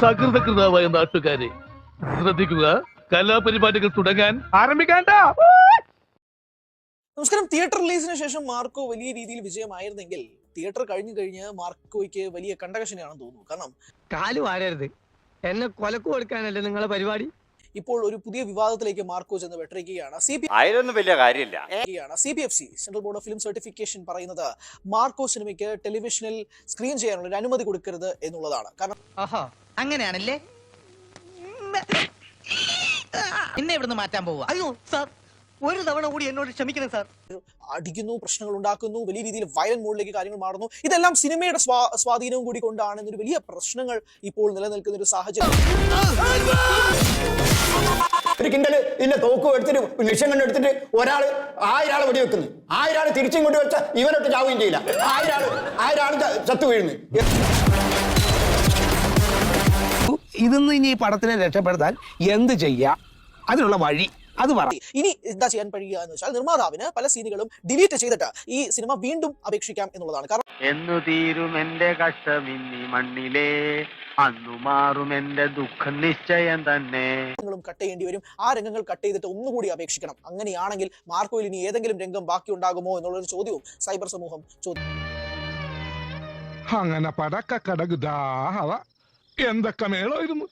സകൃതകൃതാവായ നാട്ടുകാരെ ശ്രദ്ധിക്കുക, കലാപരിപാടികൾ തുടങ്ങാൻ ആരംഭിക്കാണ്ട. നമസ്കാരം. തിയേറ്റർ റിലീസിന് ശേഷം മാർക്കോ വലിയ രീതിയിൽ വിജയമായിരുന്നെങ്കിൽ തിയേറ്റർ കഴിഞ്ഞ് മാർക്കോയ്ക്ക് വലിയ കണ്ടകശനാണെന്ന് തോന്നുന്നു. കാരണം കാലു ആരരുത്, എന്നെ കൊലക്ക് കൊടുക്കാനല്ലേ നിങ്ങളെ പരിപാടി. ഇപ്പോൾ ഒരു പുതിയ വിവാദത്തിലേക്ക് മാർക്കോ ചെന്ന് വെട്ടിരിക്കുകയാണ്. വലിയ കാര്യമില്ല. CBFC central board of film certification പറയുന്നത് മാർക്കോ സിനിമയ്ക്ക് ടെലിവിഷനിൽ സ്ക്രീൻ ചെയ്യാനുള്ള ഒരു അനുമതി കൊടുക്കരുത് എന്നുള്ളതാണ്. കാരണം അങ്ങനെയാണല്ലേ എന്നെ ഇവിടുന്ന് മാറ്റാൻ പോവുക. അയ്യോ സാർ, ഒരു തവണ കൂടി എന്നോട് ക്ഷമിക്കണം സാർ. അടിക്കുന്നു, പ്രശ്നങ്ങൾ ഉണ്ടാക്കുന്നു, വലിയ രീതിയിൽ വയലന്റ് മോഡിലേക്ക് കാര്യങ്ങൾ മാറുന്നു. ഇതെല്ലാം സിനിമയുടെ സ്വാധീനവും കൂടി കൊണ്ടാണ് എന്നൊരു വലിയ പ്രശ്നങ്ങൾ ഇപ്പോൾ നിലനിൽക്കുന്ന ഒരു സാഹചര്യം. ഒരു കിണ്ടല് ഇല്ല തോക്ക് എടുത്തിട്ട് ലക്ഷ്യം കണ്ട് എടുത്തിട്ട് ആയിരാള് വെടിവെക്കുന്നു, 1000 ആള് തിരിച്ചും കൊണ്ട് വെച്ചാൽ ഇവനൊട്ട് ചാവുകയും ചെയ്യില്ല. 1000 ആള് ചത്തു വീഴുന്നു. ഇതൊന്നും ഇനി ഈ പടത്തിനെ രക്ഷപ്പെടുത്താൻ എന്ത് ചെയ്യാം, അതിനുള്ള വഴി അത് പറ. ഇനി എന്താ ചെയ്യാൻ കഴിയുക എന്ന് വെച്ചാൽ നിർമ്മാതാവിന് പല സീനുകളും ഡിലീറ്റ് ചെയ്തിട്ട് ഈ സിനിമ വീണ്ടും അപേക്ഷിക്കാം എന്നുള്ളതാണ്. കാരണം എന്നു തീരും എന്റെ കഷ്ടമിന്നി മണ്ണിലേ, അന്നു മാറും എന്റെ ദുഃഖം നിശ്ചയം തന്നെ. കട്ട് ചെയ്യേണ്ടി വരും. ആ രംഗങ്ങൾ കട്ട് ചെയ്തിട്ട് ഒന്നുകൂടി അപേക്ഷിക്കണം. അങ്ങനെയാണെങ്കിൽ മാർക്കോയിൽ ഇനി ഏതെങ്കിലും രംഗം ബാക്കി ഉണ്ടാകുമോ എന്നുള്ളൊരു ചോദ്യവും സൈബർ സമൂഹം ചോദിക്കും. അങ്ങനെ പടക്ക കടകുതാഹവ എന്തൊക്കെ മേളായിരുന്നു.